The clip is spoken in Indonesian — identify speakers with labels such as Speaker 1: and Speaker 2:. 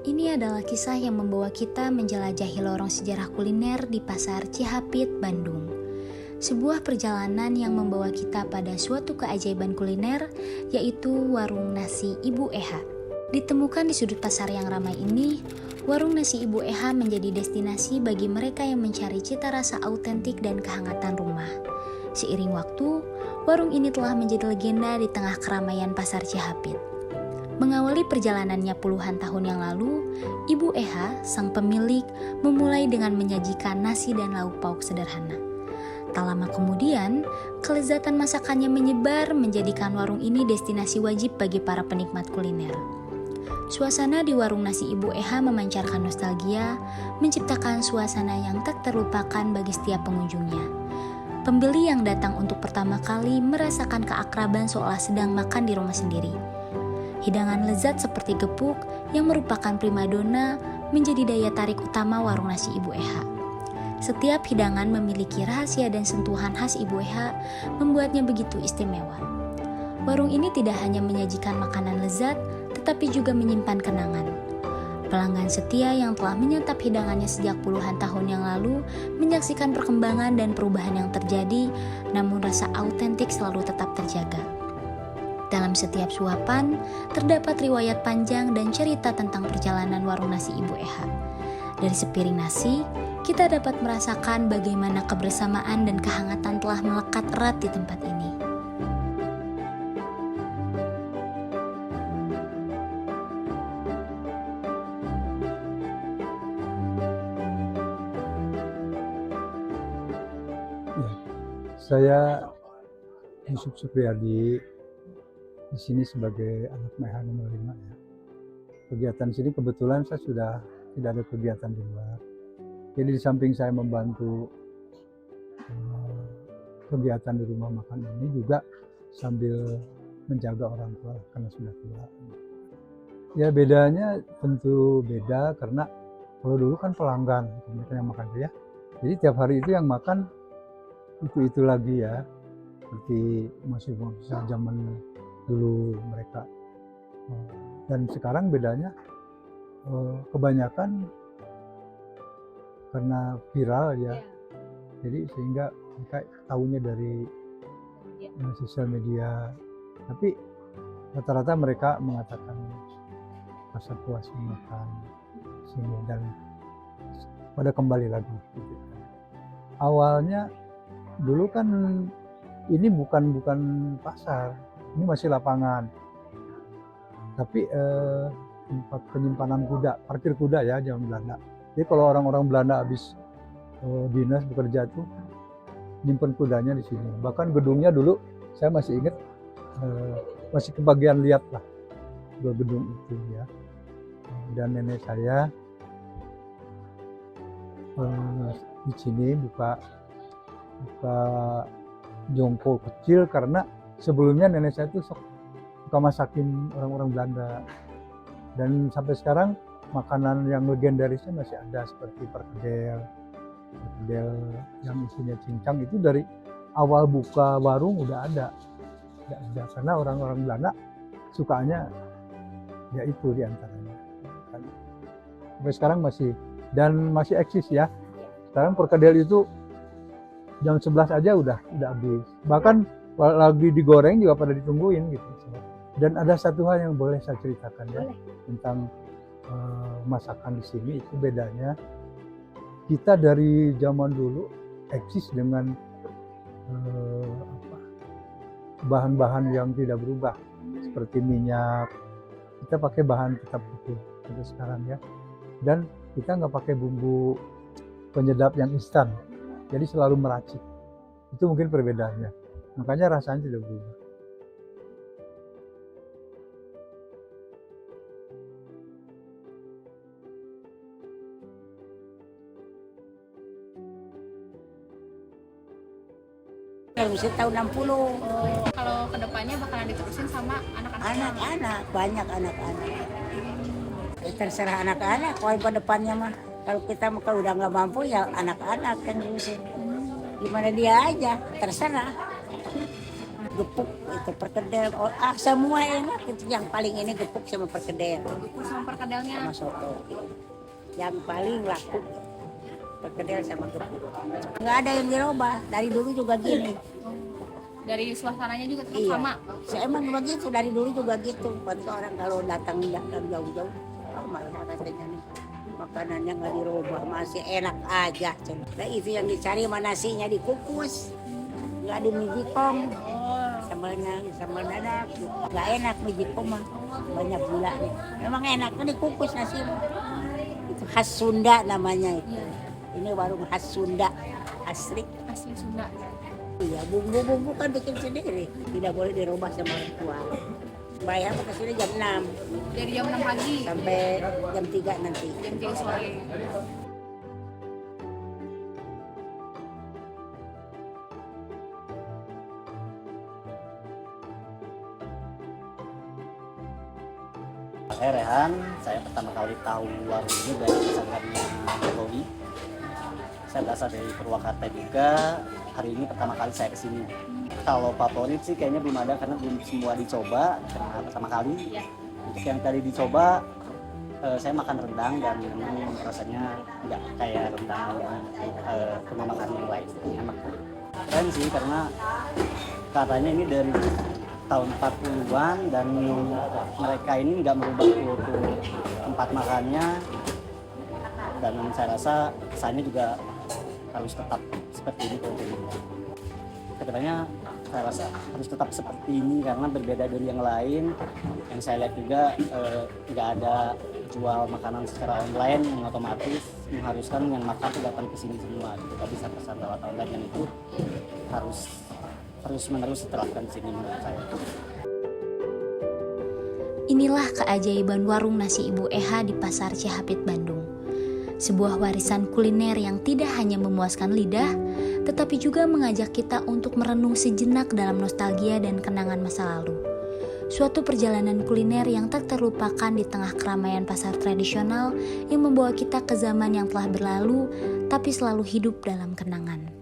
Speaker 1: Ini adalah kisah yang membawa kita menjelajahi lorong sejarah kuliner di Pasar Cihapit, Bandung. Sebuah perjalanan yang membawa kita pada suatu keajaiban kuliner, yaitu warung nasi Ibu Eha. Ditemukan di sudut pasar yang ramai ini, warung nasi Ibu Eha menjadi destinasi bagi mereka yang mencari cita rasa autentik dan kehangatan rumah. Seiring waktu, warung ini telah menjadi legenda di tengah keramaian Pasar Cihapit. Mengawali perjalanannya puluhan tahun yang lalu, Ibu Eha, sang pemilik, memulai dengan menyajikan nasi dan lauk pauk sederhana. Tak lama kemudian, kelezatan masakannya menyebar menjadikan warung ini destinasi wajib bagi para penikmat kuliner. Suasana di warung nasi Ibu Eha memancarkan nostalgia, menciptakan suasana yang tak terlupakan bagi setiap pengunjungnya. Pembeli yang datang untuk pertama kali merasakan keakraban seolah sedang makan di rumah sendiri. Hidangan lezat seperti gepuk yang merupakan primadona menjadi daya tarik utama warung nasi Ibu Eha. Setiap hidangan memiliki rahasia dan sentuhan khas Ibu Eha membuatnya begitu istimewa. Warung ini tidak hanya menyajikan makanan lezat, tetapi juga menyimpan kenangan. Pelanggan setia yang telah menyantap hidangannya sejak puluhan tahun yang lalu menyaksikan perkembangan dan perubahan yang terjadi, namun rasa autentik selalu tetap terjaga. Dalam setiap suapan, terdapat riwayat panjang dan cerita tentang perjalanan warung nasi Ibu Eha. Dari sepiring nasi, kita dapat merasakan bagaimana kebersamaan dan kehangatan telah melekat erat di tempat ini.
Speaker 2: Saya Yusuf Supriyadi, di sini sebagai anak MH nomor 5 ya. Kegiatan sini kebetulan saya sudah tidak ada kegiatan di luar. Jadi di samping saya membantu kegiatan di rumah makan ini juga sambil menjaga orang tua karena sudah tua. Ya bedanya tentu beda karena kalau dulu kan pelanggan kebanyakan yang makan ya. Jadi tiap hari itu yang makan itu lagi ya. Seperti masih zaman dulu mereka, dan sekarang bedanya kebanyakan karena viral ya, jadi sehingga mereka tahunya dari sosial media, tapi rata-rata mereka mengatakan rasa puas makan sini dan pada kembali lagi gitu. Awalnya dulu kan ini bukan pasar, ini masih lapangan, tapi tempat penyimpanan kuda, parkir kuda ya zaman Belanda. Jadi kalau orang-orang Belanda habis dinas bekerja tuh nyimpen kudanya di sini. Bahkan gedungnya dulu saya masih ingat masih kebagian lihat lah dua gedung itu ya. Dan nenek saya di sini buka jongkol kecil karena sebelumnya nenek saya tuh suka masakin orang-orang Belanda, dan sampai sekarang makanan yang legendarisnya masih ada seperti perkedel yang isinya cincang itu dari awal buka warung udah ada karena orang-orang Belanda sukanya ya itu diantaranya. Sampai sekarang masih eksis ya. Sekarang perkedel itu jam 11 aja udah habis. Bahkan lagi digoreng juga pada ditungguin gitu. Dan ada satu hal yang boleh saya ceritakan ya tentang masakan di sini. Itu bedanya kita dari zaman dulu eksis dengan bahan-bahan yang tidak berubah seperti minyak. Kita pakai bahan tetap putih sampai sekarang ya. Dan kita nggak pakai bumbu penyedap yang instan. Jadi selalu meracik. Itu mungkin perbedaannya. Makanya rasanya tidak berubah.
Speaker 3: Bisa tahun 60.
Speaker 4: Kalau kedepannya bakalan diterusin sama anak-anak?
Speaker 3: Anak-anak, banyak anak-anak. Terserah anak-anak, kalau ke depannya mah. Kalau kita kalau udah nggak mampu ya anak-anak kan diusin. Gimana dia aja, terserah. gepuk itu perkedel. Semua enak, itu yang paling ini gepuk sama perkedel.
Speaker 4: Gepuk sama perkedelnya.
Speaker 3: Sama soto. Yang paling laku perkedel sama gepuk. Nggak ada yang dirubah, dari dulu juga gini.
Speaker 4: Dari suasananya juga tetap
Speaker 3: Iya.
Speaker 4: sama.
Speaker 3: Saya emang begitu, dari dulu juga gitu. Bantu orang kalau datang jauh-jauh, malah katanya nih makanannya nggak dirubah, masih enak aja. Nah itu yang dicari, mana nasinya dikukus, nggak di mijikong. Sambal dadak, nggak enak mijikong mah, banyak gula nih. Memang enaknya dikukus nasi. Itu khas Sunda namanya itu. Ini warung khas Sunda, asli.
Speaker 4: Asli Sunda.
Speaker 3: Iya, bumbu-bumbu kan bikin sendiri, tidak boleh dirubah sama orang tua. Bayar ke sini jam 6
Speaker 4: Dari jam 6 pagi
Speaker 3: sampai jam 3 nanti.
Speaker 4: jam 3 sore.
Speaker 5: Saya Rehan, saya pertama kali tahu warung ini dari pesanannya Jokowi. Saya berasal dari Purwakarta juga, hari ini pertama kali saya kesini. Kalau favorit sih kayaknya belum ada karena belum semua dicoba, karena pertama kali. Untuk yang tadi dicoba, saya makan rendang dan memang rasanya nggak kayak rendang rumah makan yang lain. Enak. Keren sih karena katanya ini dari tahun 40-an dan mereka ini nggak merubah kultur tempat makannya, dan saya rasa kesannya juga harus tetap seperti ini kulturnya. Kedepannya saya rasa harus tetap seperti ini karena berbeda dari yang lain. Yang saya lihat juga nggak ada jual makanan secara online yang otomatis mengharuskan yang makan tuh datang ke sini semua. Kita bisa pesan lewat online dan itu harus terus-menerus diterapkan di sini menurut saya.
Speaker 1: Inilah keajaiban warung nasi Ibu Eha di Pasar Cihapit, Bandung. Sebuah warisan kuliner yang tidak hanya memuaskan lidah, tetapi juga mengajak kita untuk merenung sejenak dalam nostalgia dan kenangan masa lalu. Suatu perjalanan kuliner yang tak terlupakan di tengah keramaian pasar tradisional yang membawa kita ke zaman yang telah berlalu, tapi selalu hidup dalam kenangan.